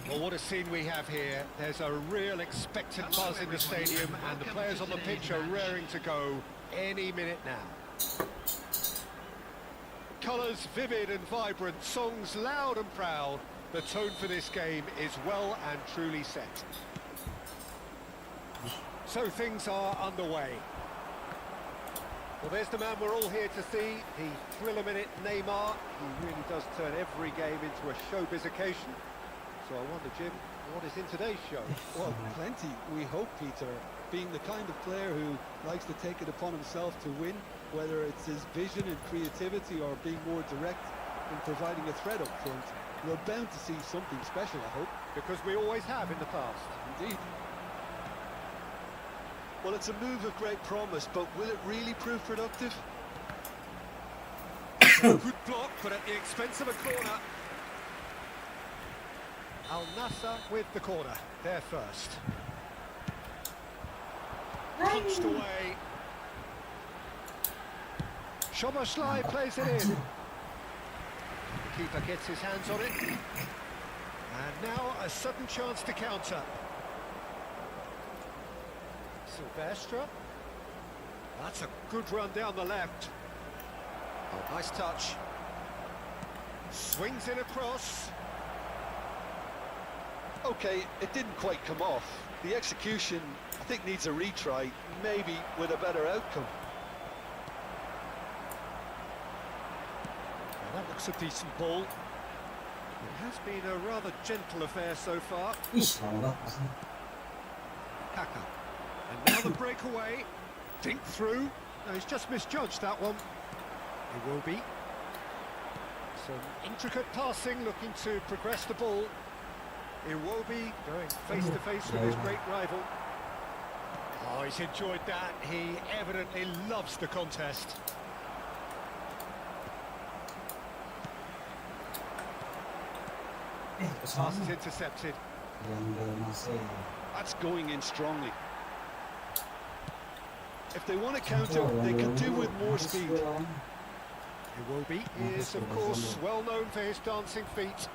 Well, what a scene we have here. There's a real expectant buzz in the stadium, and the players on the pitch are raring to go any minute now. Colours vivid and vibrant, songs loud and proud. The tone for this game is well and truly set. So things are underway. Well, there's the man we're all here to see, the thriller-minute Neymar. He really does turn every game into a showbiz occasion. So I wonder, Jim, what is in today's show? Well, plenty, we hope, Peter. Being the kind of player who likes to take it upon himself to win, whether it's his vision and creativity or being more direct in providing a threat up front, we're bound to see something special, I hope. Because we always have in the past. Indeed. Well, it's a move of great promise, but will it really prove productive? Good block, but at the expense of a corner. Al Nassr with the corner, there first. Punched away. Szoboszlai plays it in. The keeper gets his hands on it. And now a sudden chance to counter. Silvestre. That's a good run down the left. Oh, nice touch. Swings it across. Okay, it didn't quite come off. The execution, I think, needs a retry, maybe with a better outcome. Well, that looks a decent ball. It has been a rather gentle affair so far. Kaka. And now the breakaway. Think through. No, he's just misjudged that one. It will be. Some intricate passing, looking to progress the ball. Iwobi going face-to-face with his great rival. Oh, he's enjoyed that. He evidently loves the contest. Pass is intercepted. That's going in strongly. If they want to counter, they can do with more speed. Iwobi is, of course, well known for his dancing feet.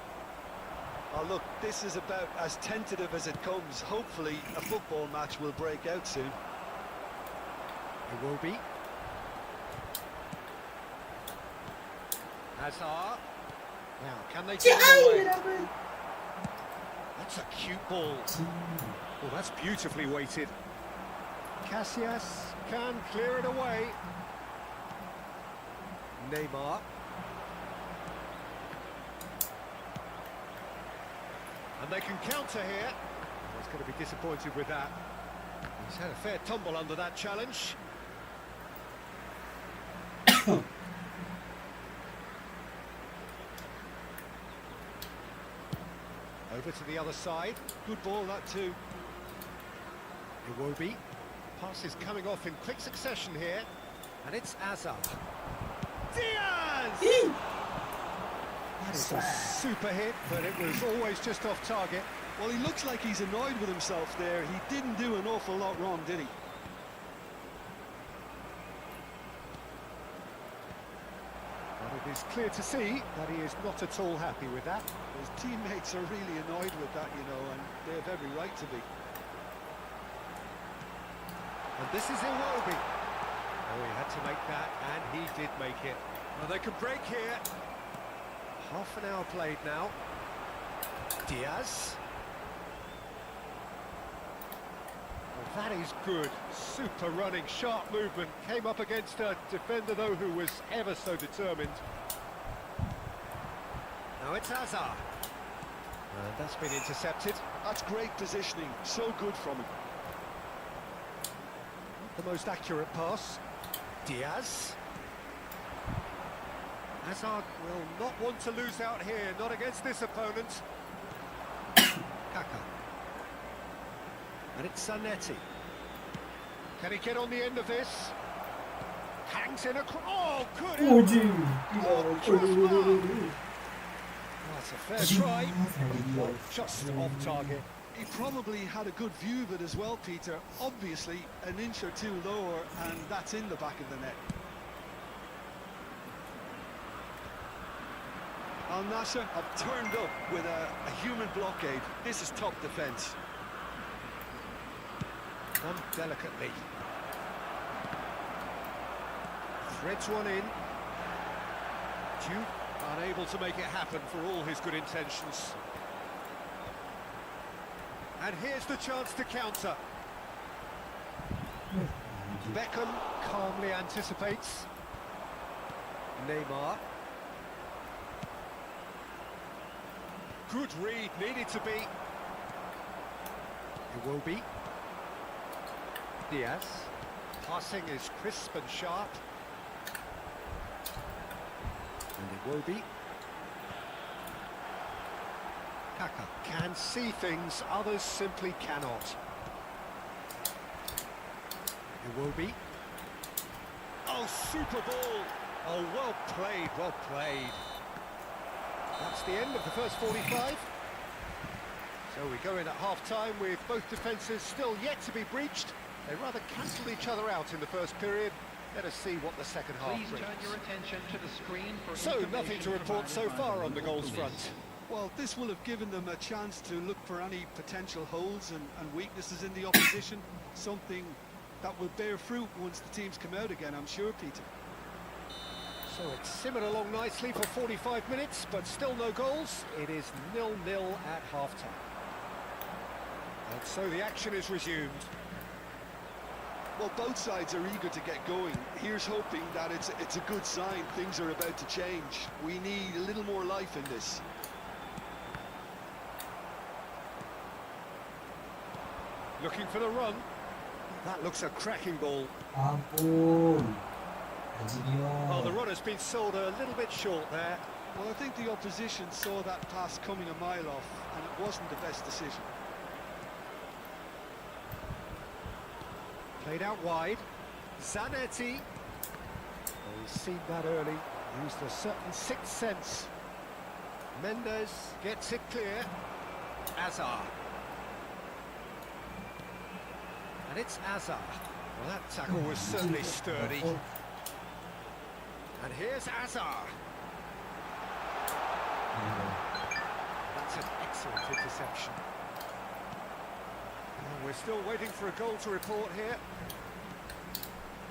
Oh, look, this is about as tentative as it comes. Hopefully, a football match will break out soon. will be. Hazard. Now, can they get it away? That's a cute ball. Well, that's beautifully weighted. Casillas can clear it away. Neymar. And they can counter here. He's going to be disappointed with that. He's had a fair tumble under that challenge. Over to the other side. Good ball, that too. Iwobi. Pass is coming off in quick succession here. And it's Hazard. Diaz! That is a super hit, but it was always just off target. Well, he looks like he's annoyed with himself there. He didn't do an awful lot wrong, did he? But it is clear to see that he is not at all happy with that. His teammates are really annoyed with that, you know, and they have every right to be. And this is Iwobi. Oh, he had to make that, and he did make it. Well, they can break here. Half an hour played now. Diaz. Well, that is good. Super running, sharp movement. Came up against a defender, though, who was ever so determined. Now it's Hazard. And that's been intercepted. That's great positioning. So good from him. The most accurate pass. Diaz. Hazard will not want to lose out here, not against this opponent. Kaka. And it's Zanetti. Can he get on the end of this? Hangs in a... Oh, good! Oh, crossbar! That's a fair try. Just off target. He probably had a good view of it as well, Peter. Obviously, an inch or two lower, and that's in the back of the net. Al Nassr have turned up with a human blockade. This is top defence. Done delicately. Threads one in. Duke unable to make it happen for all his good intentions. And here's the chance to counter. Beckham calmly anticipates. Neymar. Good read, needed to be. It will be. Diaz. Passing is crisp and sharp. And it will be. Kaka can see things, others simply cannot. It will be. Oh, super ball! Oh, well played, well played. That's the end of the first 45. So we go in at half-time with both defences still yet to be breached. They rather cancelled each other out in the first period. Let us see what the second half brings. Please turn your attention to the screen for so nothing to report so far on the goals front. Well, this will have given them a chance to look for any potential holes and weaknesses in the opposition. Something that will bear fruit once the teams come out again, I'm sure, Peter. So it's simmered along nicely for 45 minutes, but still no goals. It is 0-0 at half-time. And so the action is resumed. Well, both sides are eager to get going. Here's hoping that it's a good sign. Things are about to change. We need a little more life in this. Looking for the run. That looks a cracking ball. Oh, the run has been sold a little bit short there. Well, I think the opposition saw that pass coming a mile off, and it wasn't the best decision. Played out wide. Zanetti. Oh, he's seen that early. Used a certain sixth sense. Mendes gets it clear. Hazard. And it's Hazard. Well, that tackle was certainly sturdy. And here's Hazard. That's an excellent interception. And we're still waiting for a goal to report here.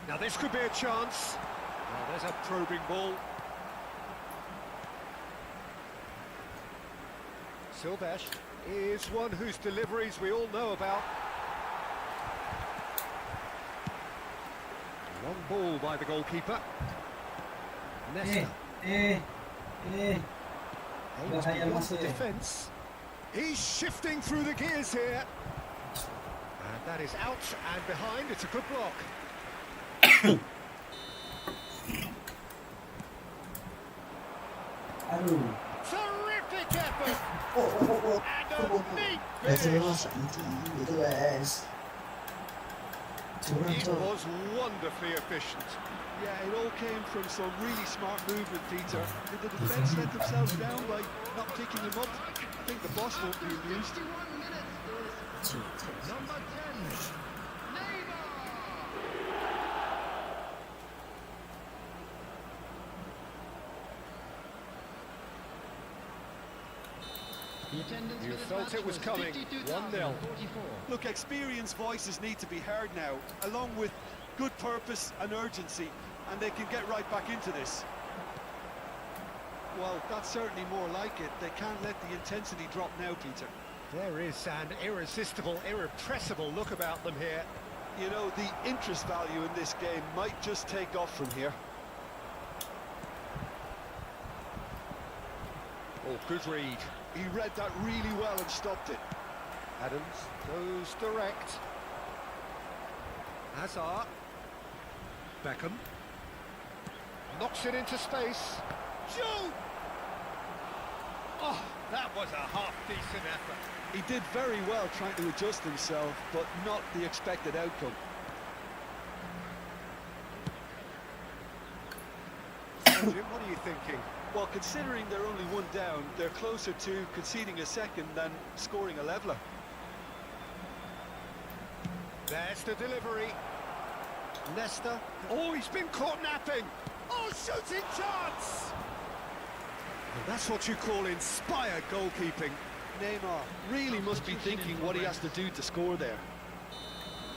Now this could be a chance. Well, there's a probing ball. Silvesh is one whose deliveries we all know about. Long ball by the goalkeeper. Nesta. Aims beyond the defence. He's shifting through the gears here. And that is out and behind. It's a good block. Aduh. Terrific effort. And a neat Biasa finish. masak nanti gitu guys. Curang It tu. was wonderfully efficient. Yeah, it all came from some really smart movement, Peter. Did the defence let themselves down by not picking him up? I think the boss won't be amused. Number 10, Neymar. The attendance You for this felt match it was coming. 1-0. 52,044. Look, experienced voices need to be heard now, along with good purpose and urgency, and they can get right back into this. Well, that's certainly more like it. They can't let the intensity drop now, Peter. There is an irresistible, irrepressible look about them here. You know, the interest value in this game might just take off from here. Oh, good read. He read that really well and stopped it. Adams goes direct. Hazard. Beckham. Knocks it into space. Shoot! Oh, that was a half-decent effort. He did very well trying to adjust himself, but not the expected outcome. Jim, what are you thinking? Well, considering they're only one down, they're closer to conceding a second than scoring a leveller. There's the delivery. Nesta. Oh, he's been caught napping. Oh, shooting chance! Well, that's what you call inspired goalkeeping. Neymar really must be thinking what he has to do to score there.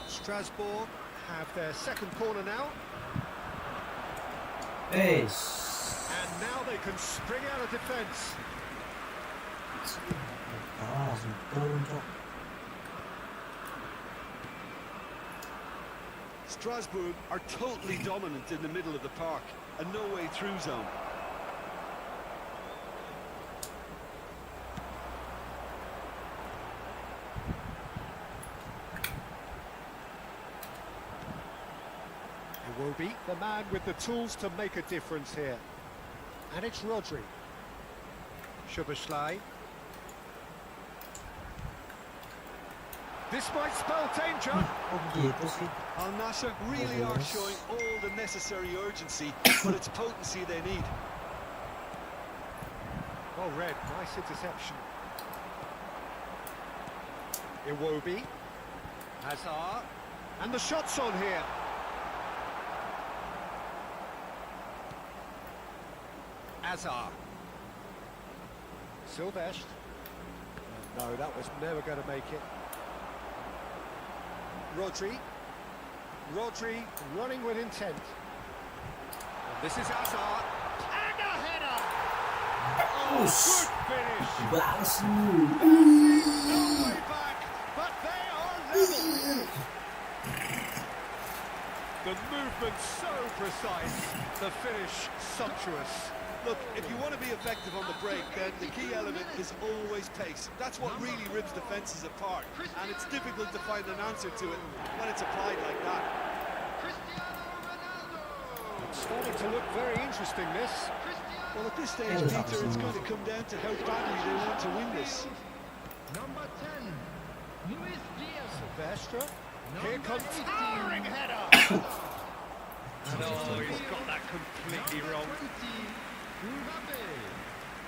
Strasbourg have their second corner now. And now they can spring out of defence. Ah, langsung turun cok. Strasbourg are totally dominant in the middle of the park, a no-way through zone. Iwobi, the man with the tools to make a difference here. And it's Rodri. Szoboszlai. This might spell danger. Oh gitu sih. Al Nassr really are showing all the necessary urgency, but it's potency they need. Well read, nice interception. Iwobi. Hazard. And the shot's on here. Hazard. Silvesh. No, that was never going to make it. Rodri. Rodri running with intent. And this is Hazard. And a header! Oh, Ush. good finish! Balas lu. No way back, but they are level. The movement so precise, the finish sumptuous. Look, if you want to be effective on the break, then the key element is always pace. That's what really rips defences apart, and it's difficult to find an answer to it when it's applied like that. Cristiano Ronaldo. It's starting to look very interesting, this. Well, at this stage, Peter, it's going to come down to how badly they want to win this. Number 10, Luis Diaz. Silvestre. Here comes Number 18. towering header. No, he's got that completely wrong. 20, Mbappe.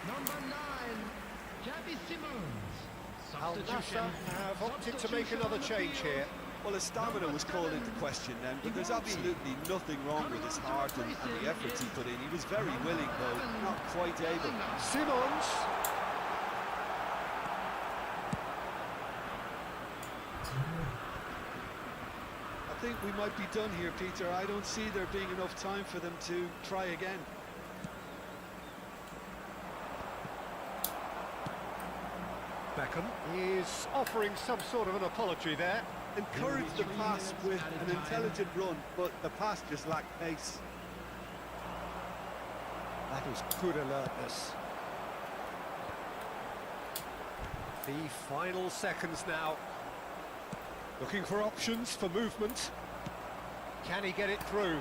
Number 9, Xavi Simons. Al Nassr Substitution. have opted to make another change here. Well, his stamina was called into question then, but there's absolutely nothing wrong with his heart and the efforts he put in. He was very willing, though not quite able. Simons. A think we might be done here, Peter. I don't see there being enough time for them to try again. Beckham is offering some sort of an apology there. Encourage the pass with an intelligent run, but the pass just lacked pace. That is good alertness. The final seconds now. Looking for options for movement. Can he get it through?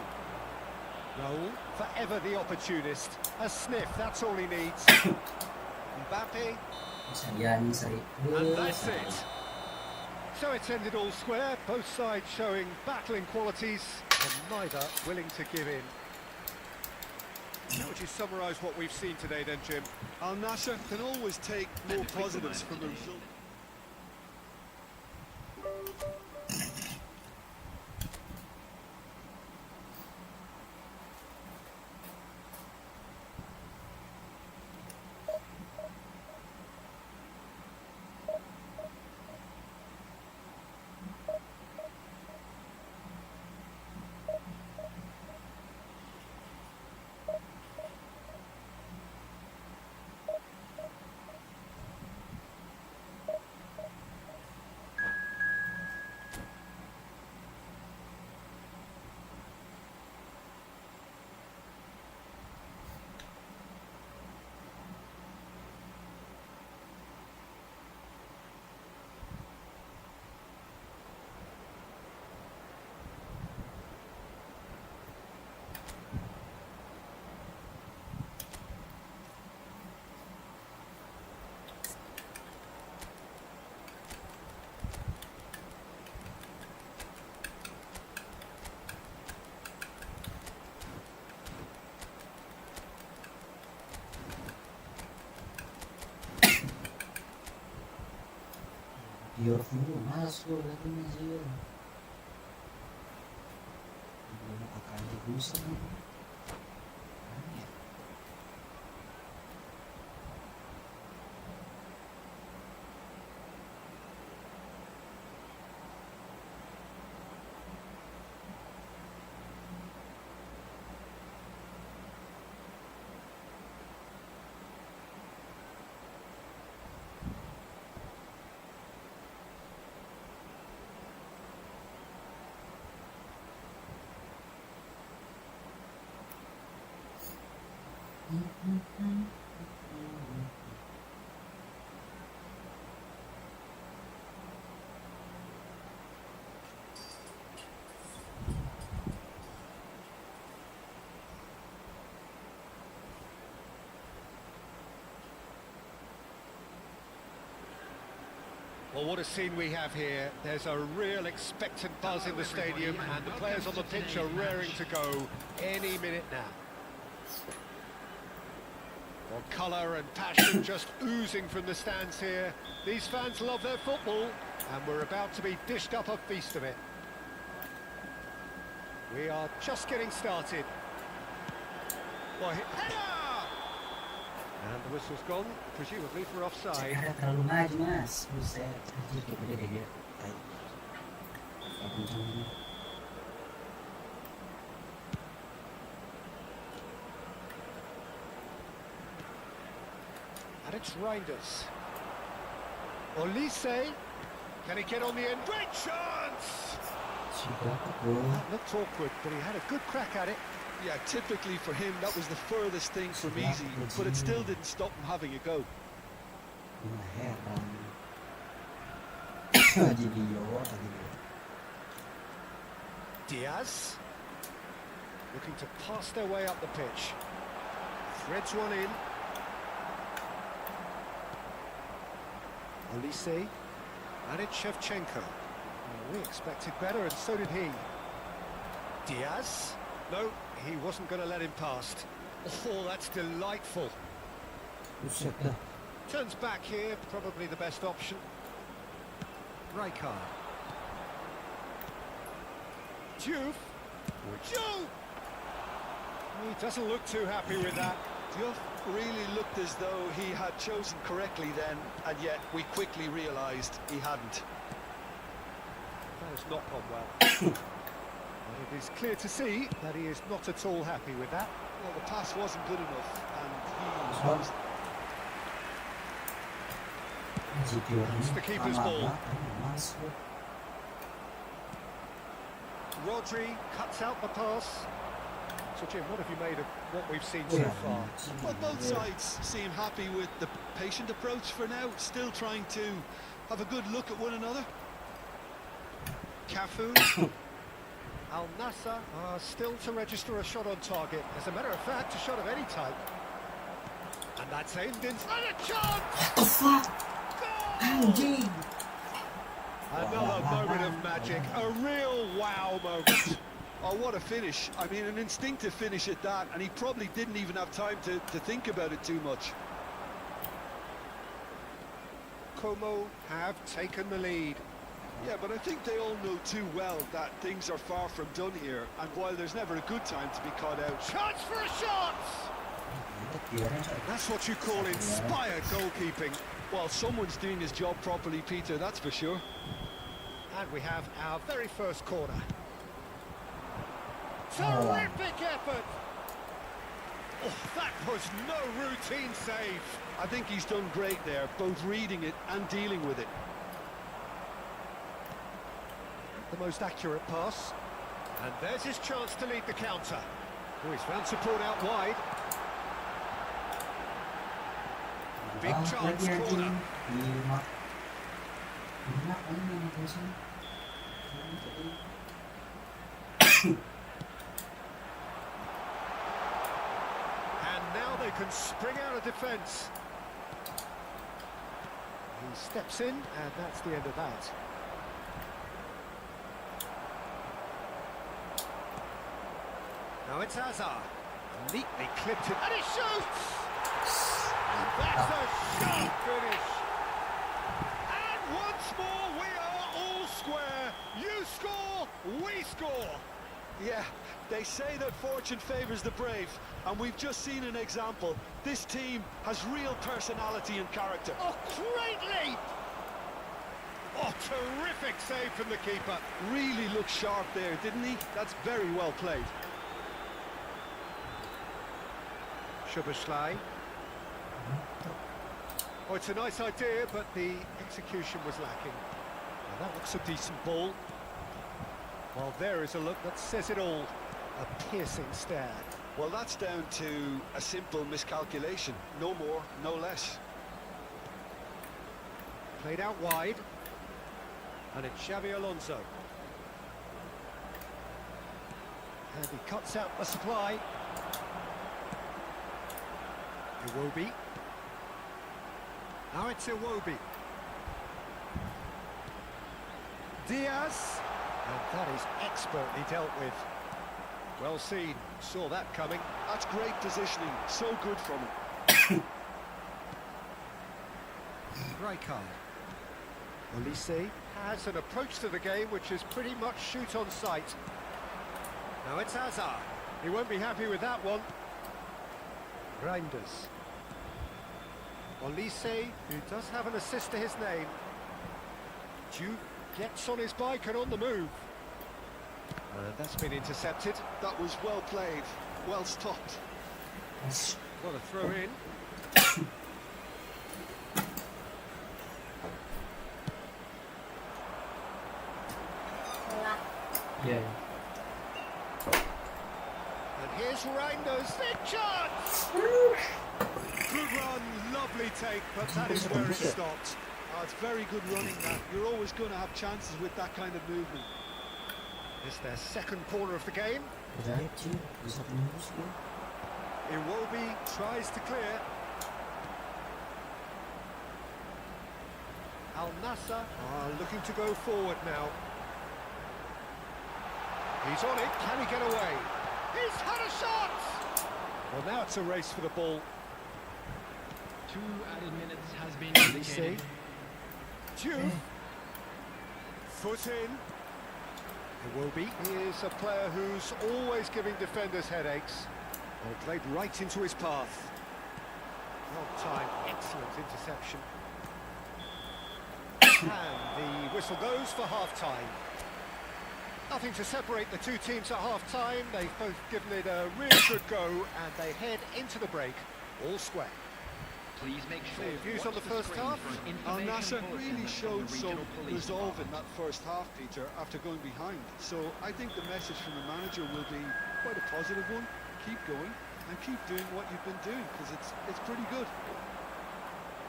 No, forever the opportunist. A sniff, that's all he needs. Mbappe, Sayang saya. and that's it. So it's ended all square, both sides showing battling qualities, and neither willing to give in. How would you summarise what we've seen today then, Jim? Al Nassr can always take more positives from the result. Dior dulu masuk lagi Nazir. Belum akan digusur. Well, what a scene we have here. There's a real expectant buzz in the stadium, and the players on the pitch are raring to go any minute now. Well, colour and passion just oozing from the stands here. These fans love their football, and we're about to be dished up a feast of it. We are just getting started. Well, header! And the whistle's gone, presumably for offside. Saya terlalu maju mas. Buset, anjir kayak beda deh dia. Baik. And it's Reinders. Olise. Can he get on the end? Great chance! Sudah aku. Looked awkward, but he had a good crack at it. Yeah, typically for him, that was the furthest thing from easy, but it still didn't stop him having a go. Heran. Jadi Dior tadi. Diaz. Looking to pass their way up the pitch. Threads one in. Olise. And it's Shevchenko. Well, we expected better, and so did he. Diaz. No, he wasn't going to let him past. Oh, that's delightful. Buset dah. Turns back here, probably the best option. Rijkaard. Diouf. Diouf! He doesn't look too happy with that. Diouf really looked as though he had chosen correctly then, and yet we quickly realised he hadn't. That has not gone well. But it is clear to see that he is not at all happy with that. Well, the pass wasn't good enough, and he Well, was It's the keeper's ball. Masuk. Rodri cuts out the pass. So Jim, what have you made of what we've seen so far? Well, both sides seem happy with the patient approach for now, still trying to have a good look at one another. Cafu. Al Nassr are still to register a shot on target. As a matter of fact, a shot of any type. And that's aimed in. And a chance! The fuck? Goal! Anjing. Another moment of magic. A real wow moment. Oh, what a finish. I mean, an instinctive finish at that, and he probably didn't even have time to think about it too much. Como have taken the lead. Yeah, but I think they all know too well that things are far from done here, and while there's never a good time to be caught out, Chance for a shot! That's what you call inspired goalkeeping. well, someone's doing his job properly, Peter, that's for sure. And we have our very first corner. Terrific effort! Oh, that was no routine save. I think he's done great there, both reading it and dealing with it. The most accurate pass. And there's his chance to lead the counter. Oh, he's found support out wide. Big chance, corner. And now they can spring out of defence. He steps in, and that's the end of that. Now it's Hazard. Neatly clipped it, and he shoots! And that's a sharp finish. And once more, we are all square. You score, we score. Yeah, they say that fortune favours the brave, and we've just seen an example. This team has real personality and character. Oh, great leap! Oh, terrific save from the keeper. Really looked sharp there, didn't he? That's very well played. Szoboszlai. Oh, it's a nice idea, but the execution was lacking. Now, that looks a decent ball. Well, there is a look that says it all. A piercing stare. Well, that's down to a simple miscalculation. No more, no less. Played out wide. And it's Xabi Alonso. And he cuts out the supply. Iwobi. Now it's Iwobi. Diaz. And that is expertly dealt with. Well seen. Saw that coming. That's great positioning. So good from him. Rijkaard. Olise has an approach to the game which is pretty much shoot on sight. Now it's Hazard. He won't be happy with that one. Reinders. Olise, who does have an assist to his name. Duke gets on his bike and on the move. That's been intercepted. That was well played, well stopped. What a throw in. Yeah. And here's Reinders. Big chance! Good run, lovely take, but that is where it stopped. Oh, it's very good running, that. You're always going to have chances with that kind of movement. It's their second corner of the game. Right, too. Is that news? Iwobi tries to clear. Al Nassr are looking to go forward now. He's on it, can he get away? He's had a shot! Well, now it's a race for the ball. 2 added minutes has been Olise. indicated. Diouf. Foot in. Iwobi. He is a player who's always giving defenders headaches. Well, played right into his path. Well timed, excellent interception. And the whistle goes for half-time. Nothing to separate the two teams at half-time. They've both given it a really good go, and they head into the break all square. Please make sure Any views to on the watch first screen half? for an Al information Nasser bulletin really from showed the some regional police resolve in department. that first half, Peter, after going behind. So I think the message from the manager will be quite a positive one. Keep going and keep doing what you've been doing, because it's pretty good.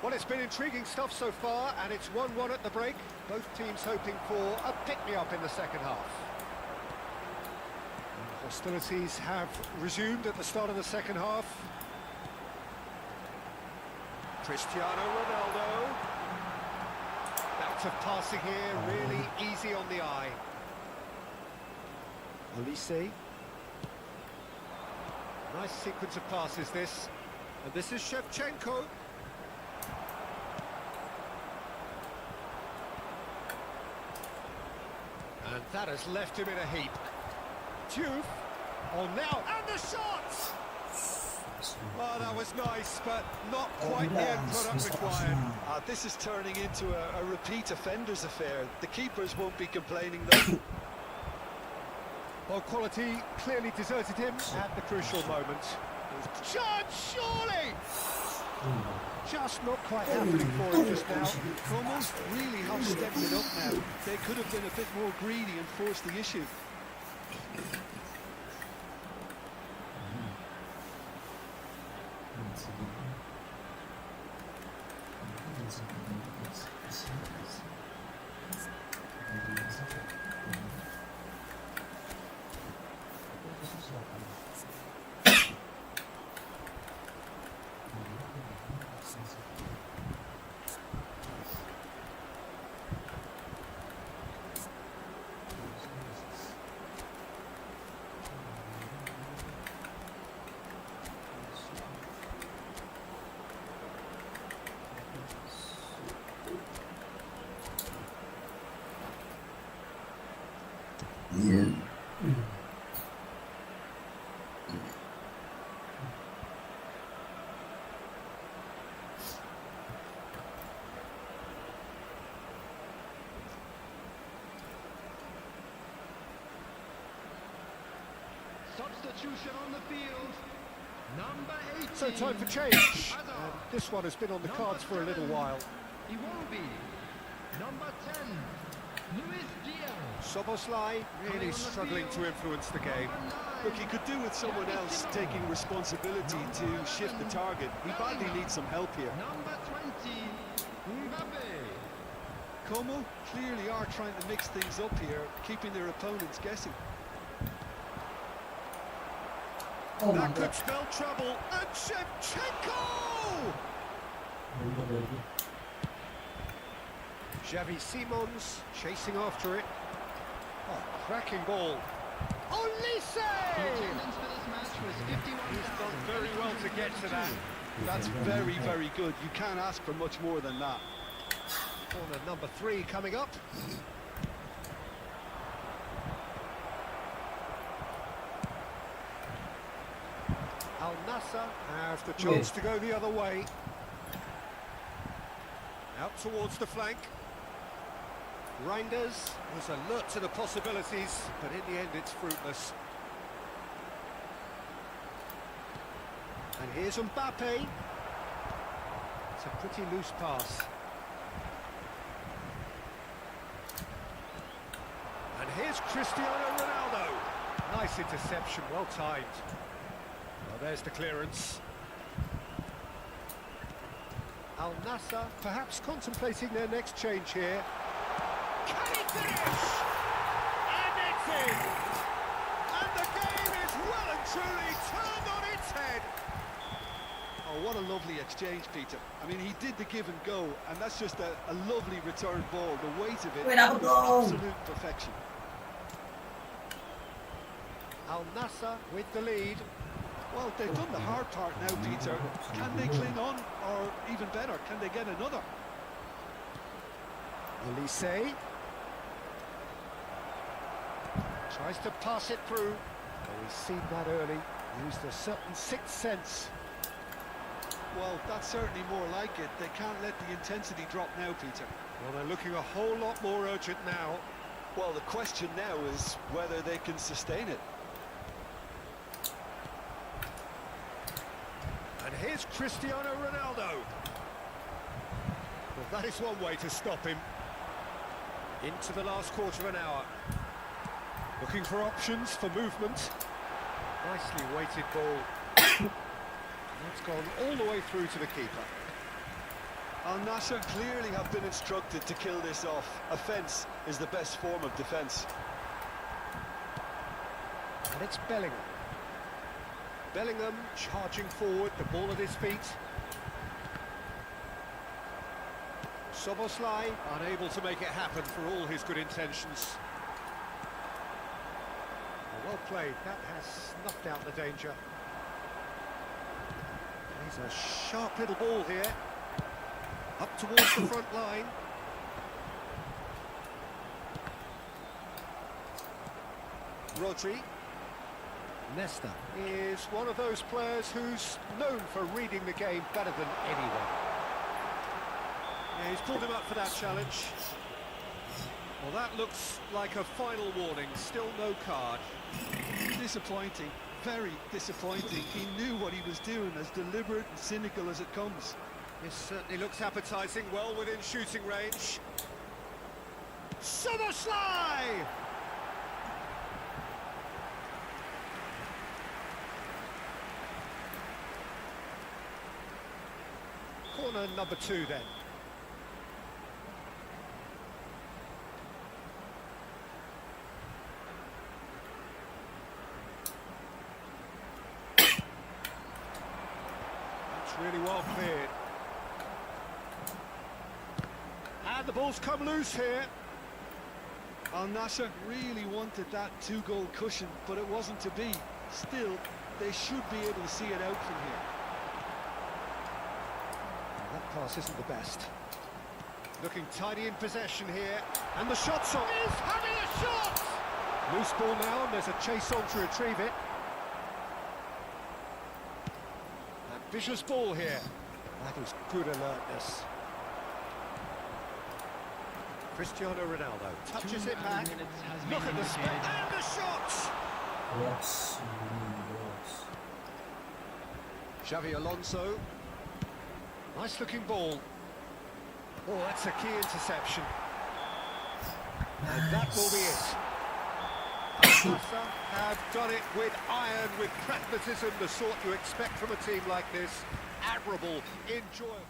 Well, it's been intriguing stuff so far, and it's 1-1 at the break. Both teams hoping for a pick-me-up in the second half. And hostilities have resumed at the start of the second half. Cristiano Ronaldo. Out of passing here, really easy on the eye. Olise. Nice sequence of passes this. And this is Shevchenko. And that has left him in a heap. Diouf. Oh, now, and the shot! Oh, that was nice, but not quite the end product required. This is turning into a repeat offenders affair. The keepers won't be complaining though. Well, quality clearly deserted him at the crucial moment. Judge, surely! Just not quite happening for him just now. Como really have stepped it up now. They could have been a bit more greedy and forced the issue. Substitution on the field. Number 18. So time for change. And this one has been on the cards for a little while. Iwobi. Number 10. Luis Diaz. Szoboszlai really struggling to influence the game. Look, he could do with someone else taking responsibility to shift the target. He badly needs some help here. Number 20. Mbappe. Como clearly are trying to mix things up here, keeping their opponents guessing. Oh my That could god. spell trouble. And Shevchenko! Xavi Simons chasing after it. Oh, cracking ball. Olise! The attendance for this match was 51,000. He's done very well to get to that. That's very, very good. You can't ask for much more than that. Corner number 3 coming up. Al Nassr have the chance to go the other way. Out towards the flank. Reinders was alert to the possibilities, but in the end it's fruitless. And here's Mbappe. It's a pretty loose pass. And here's Cristiano Ronaldo. Nice interception, well timed. Well, there's the clearance. Al Nassr perhaps contemplating their next change here. Can he finish? And it's in! And the game is well and truly turned on its head. Oh, what a lovely exchange, Peter. I mean, he did the give and go, and that's just a lovely return ball. The weight of it Wait, I was go. absolute perfection. Al Nassr with the lead. Well, they've done the hard part now, Peter. Can they cling on, or even better, can they get another? Olise tries to pass it through. Oh, we've seen that early. Used a certain sixth sense. Well, that's certainly more like it. They can't let the intensity drop now, Peter. Well, they're looking a whole lot more urgent now. Well, the question now is whether they can sustain it. And here's Cristiano Ronaldo. Well, that is one way to stop him. Into the last quarter of an hour. Looking for options for movement. Nicely weighted ball. That's gone all the way through to the keeper. Al Nassr clearly have been instructed to kill this off. Offence is the best form of defence. And it's Bellingham. Bellingham charging forward, the ball at his feet. Soboslai unable to make it happen for all his good intentions. Well played, that has snuffed out the danger. He's a sharp little ball here. Up towards the front line. Rodri. Nesta is one of those players who's known for reading the game better than anyone. Yeah, he's pulled him up for that challenge. Well, that looks like a final warning. Still no card. Disappointing, very disappointing. He knew what he was doing, as deliberate and cynical as it comes. This certainly looks appetising, well within shooting range. Soboslai! Corner number 2 then. That's really well cleared. And the ball's come loose here. Al Nassr really wanted that 2-goal cushion, but it wasn't to be. Still, they should be able to see it out from here. That pass isn't the best. Looking tidy in possession here. And the shot's on. He's having a shot! Loose ball now, and there's a chase on to retrieve it. Ambitious ball here. That is good alertness. Cristiano Ronaldo touches it back. Look at the spin and the shot! Works. Works. Xavi Alonso. Nice looking ball. Oh, that's a key interception. And that will be it. Al-Nassr have done it with iron, with pragmatism, the sort you expect from a team like this. Admirable, enjoyable.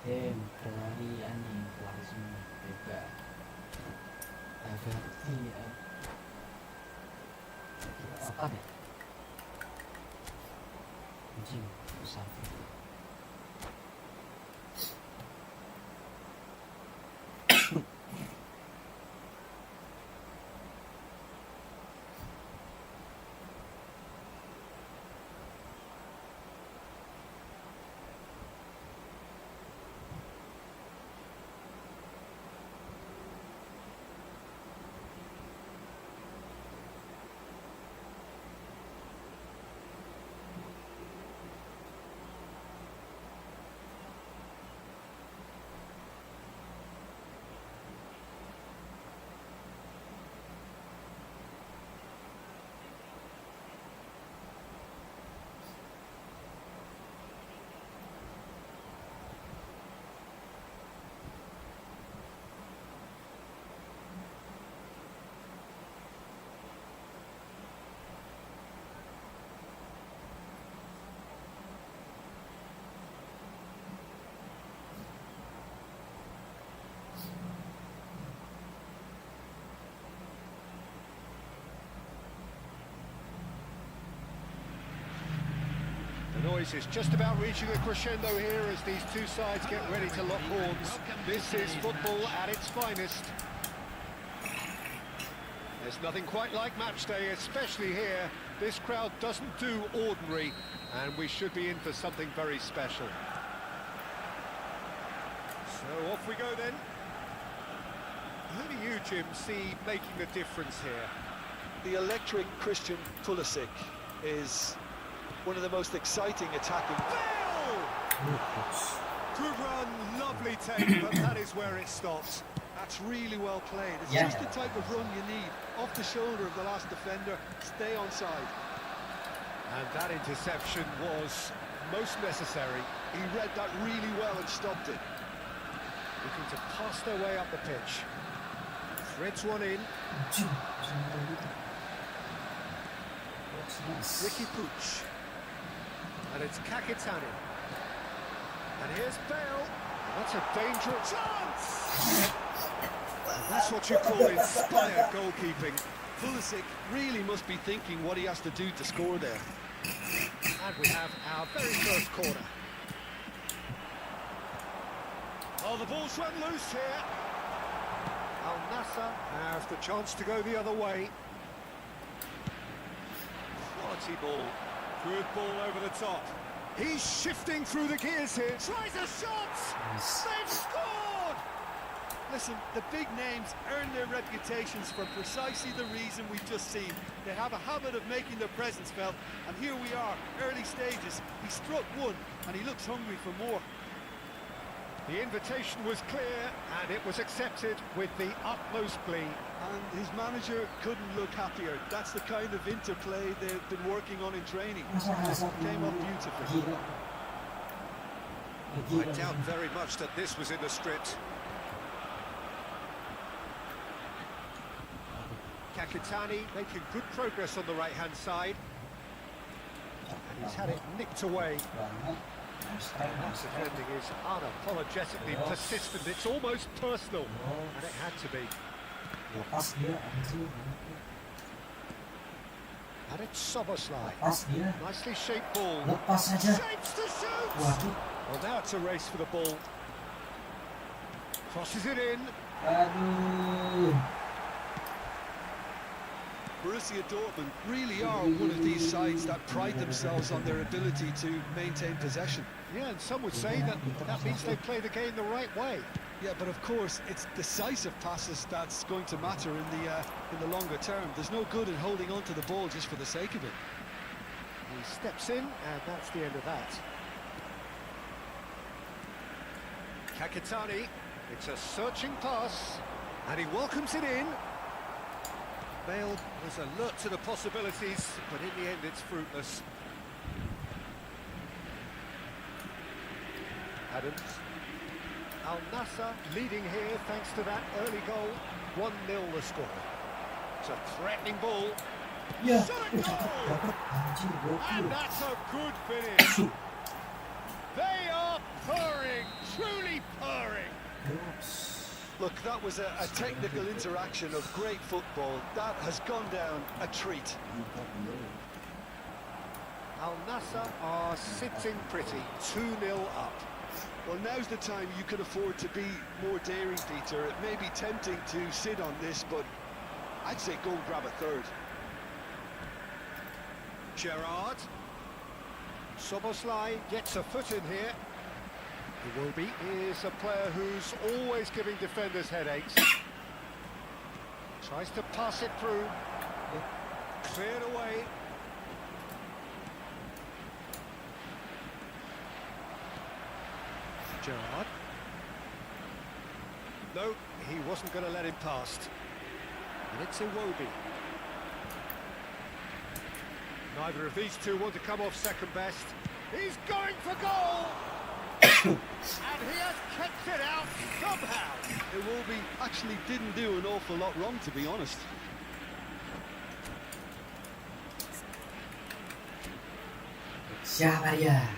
Temporary plasma juga agak apa ya? Anjing, susah. boys, it's just about reaching a crescendo here as these two sides get ready to lock horns. This is football at its finest. There's nothing quite like match day, especially here. This crowd doesn't do ordinary, and we should be in for something very special. So off we go then. Who do you, Jim, see making the difference here? The electric Christian Pulisic is one of the most exciting attacking... Good run, lovely take, but that is where it stops. That's really well played. It's Yeah. just the type of run you need. Off the shoulder of the last defender, stay onside. And that interception was most necessary. He read that really well and stopped it. Looking to pass their way up the pitch. Threads one in. Ricky Puig. And it's Kakitani. And here's Bale. That's a dangerous chance! That's what you call inspired goalkeeping. Pulisic really must be thinking what he has to do to score there. And we have our very first corner. Oh, the ball's run loose here. Al Nassr has the chance to go the other way. Quality ball. Good ball over the top. He's shifting through the gears here. Tries a shot! They've scored! Listen, the big names earn their reputations for precisely the reason we've just seen. They have a habit of making their presence felt, and here we are, early stages. He struck one, and he looks hungry for more. The invitation was clear, and it was accepted with the utmost glee. And his manager couldn't look happier. That's the kind of interplay they've been working on in training. Came up beautifully. I doubt very much that this was in the script. Kakitani making good progress on the right-hand side. And he's had it nicked away. That defending is unapologetically persistent. It's almost personal, and it had to be. And it's Szoboszlai. Nicely shaped ball. Shapes to shoot! Well, now it's a race for the ball. Crosses it in. Borussia Dortmund really are one of these sides that pride themselves on their ability to maintain possession. Yeah, and some would say that means they play the game the right way. Yeah, but of course, it's decisive passes that's going to matter in the longer term. There's no good in holding on to the ball just for the sake of it. He steps in, and that's the end of that. Kakitani, it's a searching pass, and he welcomes it in. Bale was alert to the possibilities, but in the end it's fruitless. Adams. Al Nassr leading here thanks to that early goal. 1-0 the score. It's a threatening ball. Yeah. Shot a goal! And that's a good finish. They are purring, truly purring. Look, that was a technical interaction of great football. That has gone down a treat. Al Nassr are sitting pretty, 2-0 up. Well, now's the time you can afford to be more daring, Peter. It may be tempting to sit on this, but I'd say go and grab a third. Gerrard. Szoboszlai gets a foot in here. Iwobi is a player who's always giving defenders headaches. Tries to pass it through. Cleared away. Gerrard. No, he wasn't going to let him past. And it's Iwobi. Neither of these two want to come off second best. He's going for goal! And he has kept it out somehow. Iwobi actually didn't do an awful lot wrong, to be honest. Maria.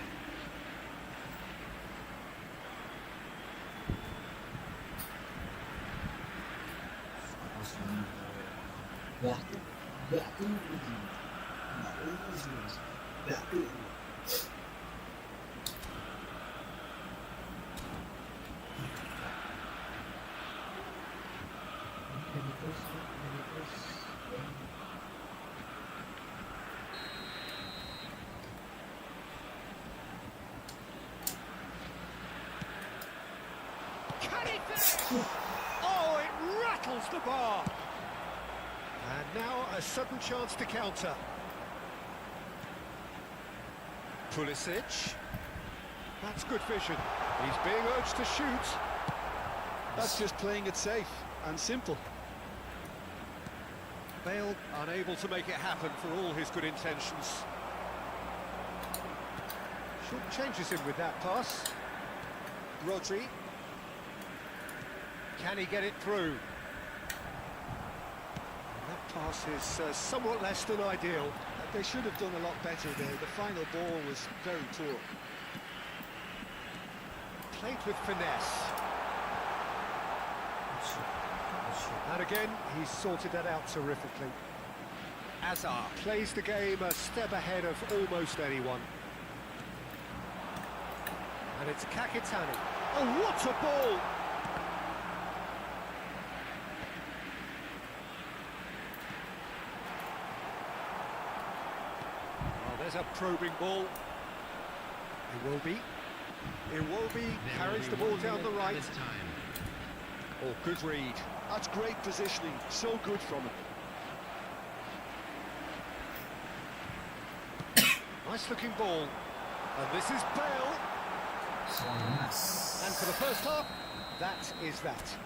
Can he finish? Oh, it rattles the bar. And now a sudden chance to counter. Pulisic. That's good vision. He's being urged to shoot. That's just playing it safe and simple. Bale unable to make it happen for all his good intentions. Short changes him with that pass. Rodri. Can he get it through? And that pass is somewhat less than ideal. They should have done a lot better there. The final ball was very poor. Played with finesse. And again, he's sorted that out terrifically. Hazard plays the game a step ahead of almost anyone. And it's Kakitani. Oh, what a ball! Oh, there's a probing ball. Iwobi. Iwobi carries the ball down the right. This time. Oh, good read. That's great positioning. So good from him. Nice looking ball. And this is Bale. And for the first half, that is that.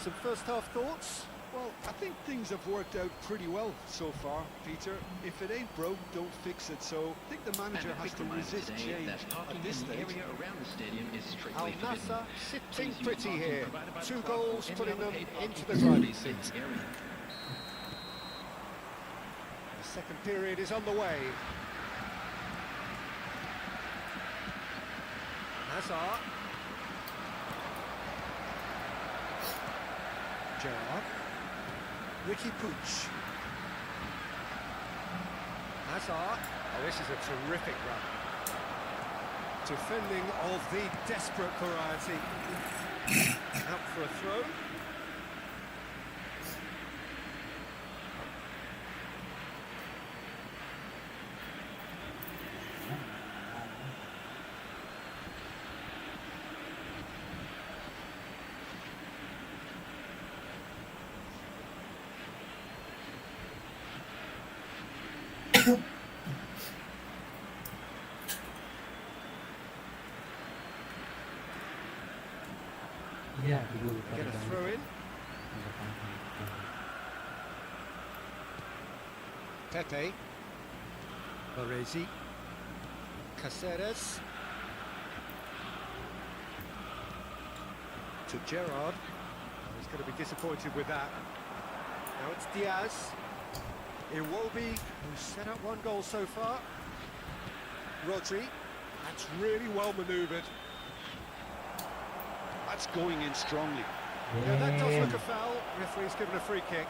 Some first half thoughts? Well, I think things have worked out pretty well so far, Peter. If it ain't broke, don't fix it. So I think the manager has to resist change at this stage. Area around the stadium is strictly Al forbidden. Nassr sitting Please use pretty parking here. provided by the 2 club goals, or any putting them other paid into the parking driving space seat. in this area. The second period is underway. Hazard. Gerrard. Ricky Puig. Hazard. Oh, this is a terrific run. Defending of the desperate variety. Out for a throw. Yeah, dulu Get a throw in. Pepe. Baresi. Caceres. To Gerrard. Oh, he's going to be disappointed with that. Now it's Diaz. Iwobi, who's set up 1 goal so far. Rodri. That's really well manoeuvred. That's going in strongly. Yeah, that does look a foul. Referee's given a free kick.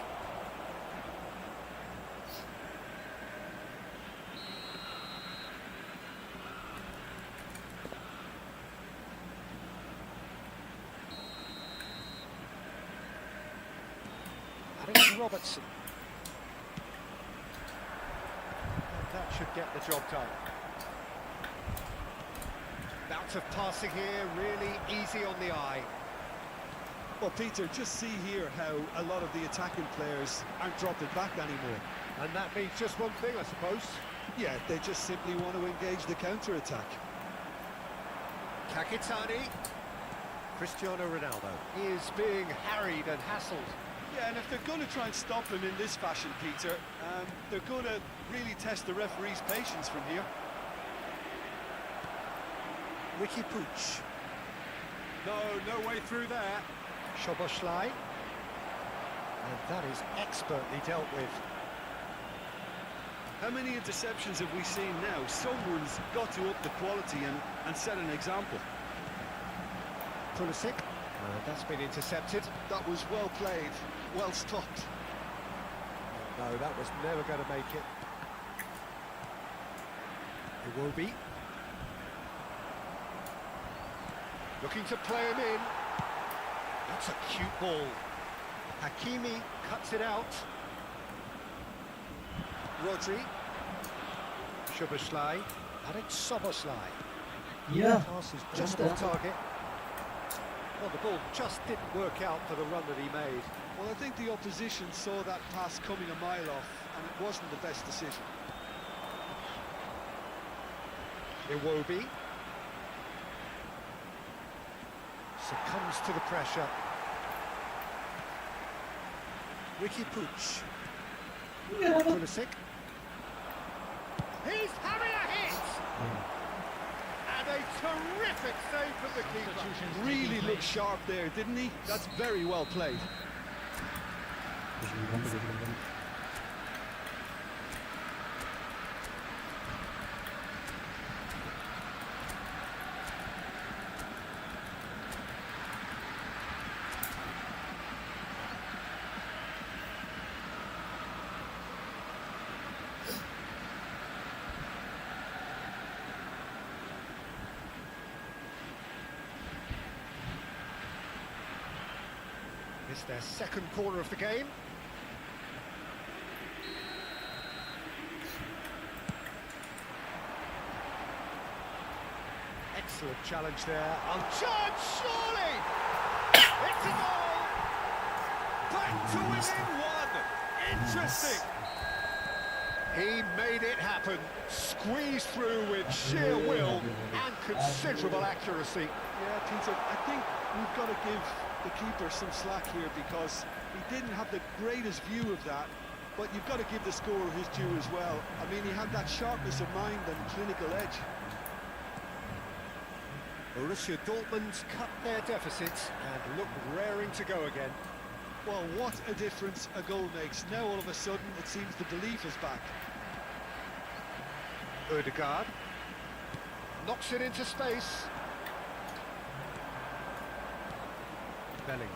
Adam Robertson. And that should get the job done. Bout of passing here, really easy on the eye. Well, Peter, just see here how a lot of the attacking players aren't dropping back anymore. And that means just one thing, I suppose. Yeah, they just simply want to engage the counter-attack. Kakitani. Cristiano Ronaldo. He is being harried and hassled. Yeah, and if they're going to try and stop him in this fashion, Peter, they're going to really test the referee's patience from here. Ricky Puig. No way through there. Szoboszlai. And that is expertly dealt with. How many interceptions have we seen now? Someone's got to up the quality and set an example. Pulisic. That's been intercepted. That was well played, well stopped. No, that was never going to make it. Iwobi. Looking to play him in. That's a cute ball. Hakimi cuts it out. Rodri. Szoboszlai. Alex Szoboszlai. Yeah. Pass is just on target. Well, the ball just didn't work out for the run that he made. Well, I think the opposition saw that pass coming a mile off, and it wasn't the best decision. Iwobi succumbs to the pressure. Ricky Puig. Pulisic. He's having a hit! And a terrific save from the keeper. Substitutions Really taking looked place. sharp there, didn't he? That's very well played. It's their second corner of the game. Excellent challenge there. Uncharged, surely! It's a goal! Back to within one! Interesting! He made it happen. Squeezed through with sheer will and considerable accuracy. Yeah, Peter, I think we've got to give the keeper some slack here because he didn't have the greatest view of that, but you've got to give the scorer his due as well. I mean, he had that sharpness of mind and clinical edge. Borussia Dortmund cut their deficits and look raring to go again. Well, what a difference a goal makes. Now all of a sudden it seems the belief is back. Ødegaard knocks it into space. Bellingham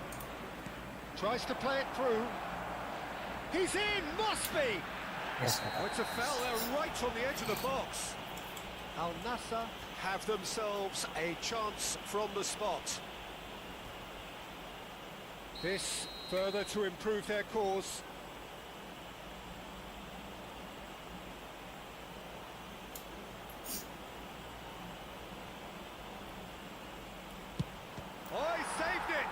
tries to play it through. He's in, must be! Yes, Oh, it's a foul there right on the edge of the box. Al Nassr have themselves a chance from the spot. This further to improve their cause. Oh, he saved it!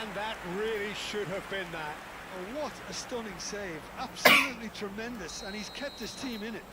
And that really should have been that. Oh, what a stunning save. Absolutely tremendous, and he's kept his team in it.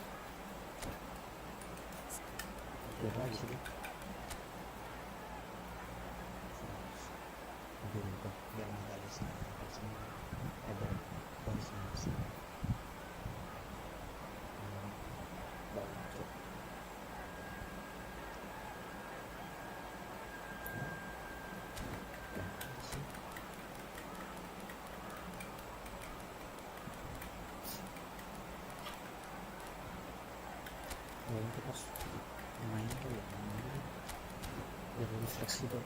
Lebih fleksibel.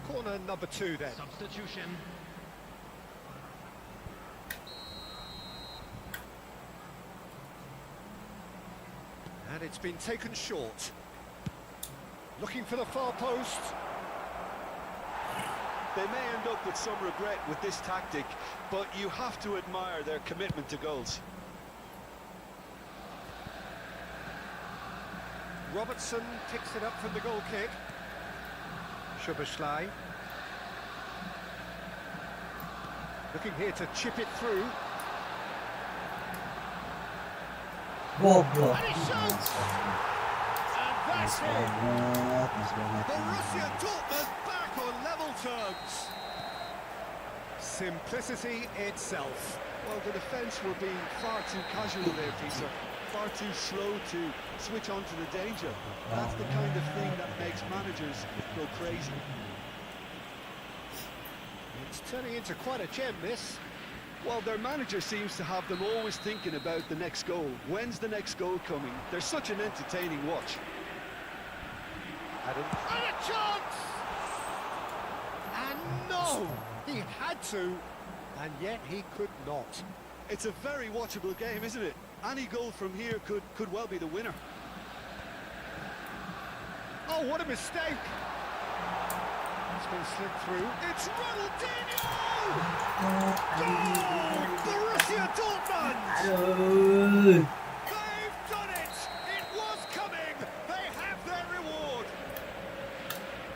Corner number 2 then. Substitution. And it's been taken short. Looking for the far post. They may end up with some regret with this tactic, but you have to admire their commitment to goals. Robertson picks it up from the goal kick. Szoboszlai. Looking here to chip it through. Go. And he shoots! And that's it! Borussia Dortmund back on level terms. Simplicity itself. Well, the defence were being far too casual there, Peter. Far too slow to switch on to the danger. That's the kind of thing that makes managers go crazy. It's turning into quite a gem, this. Well, their manager seems to have them always thinking about the next goal. When's the next goal coming? They're such an entertaining watch. Adam. And a chance! And no! He had to, and yet he could not. It's a very watchable game, isn't it? Any goal from here could well be the winner. Oh, what a mistake! It's been slipped through. It's Ronaldinho! Goal! Borussia Dortmund! Aduh. They've done it! It was coming! They have their reward!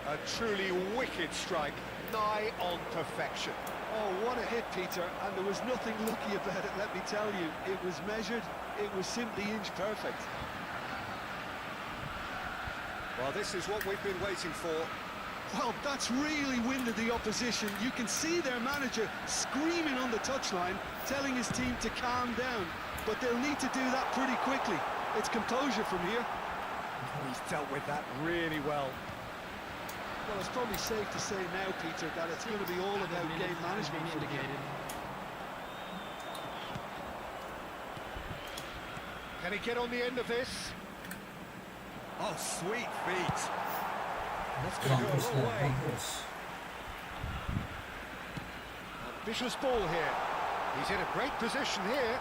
A truly wicked strike, nigh on perfection. Oh, what a hit, Peter, and there was nothing lucky about it, let me tell you. It was measured, it was simply inch perfect. Well, this is what we've been waiting for. Well, that's really winded the opposition. You can see their manager screaming on the touchline, telling his team to calm down. But they'll need to do that pretty quickly. It's composure from here. He's dealt with that really well. Well, it's probably safe to say now, Peter, that it's going to be all about game management from here. Can he get on the end of this? Oh, sweet feet. That's going to go a Bagus long lah, way. bagus. Ambitious ball here. He's in a great position here.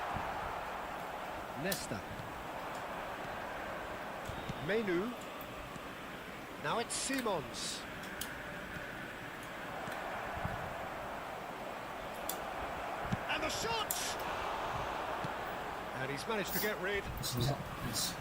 Nesta. Menu. Now it's Simons. And the shot! And he's managed to get rid. Bisa, bisa.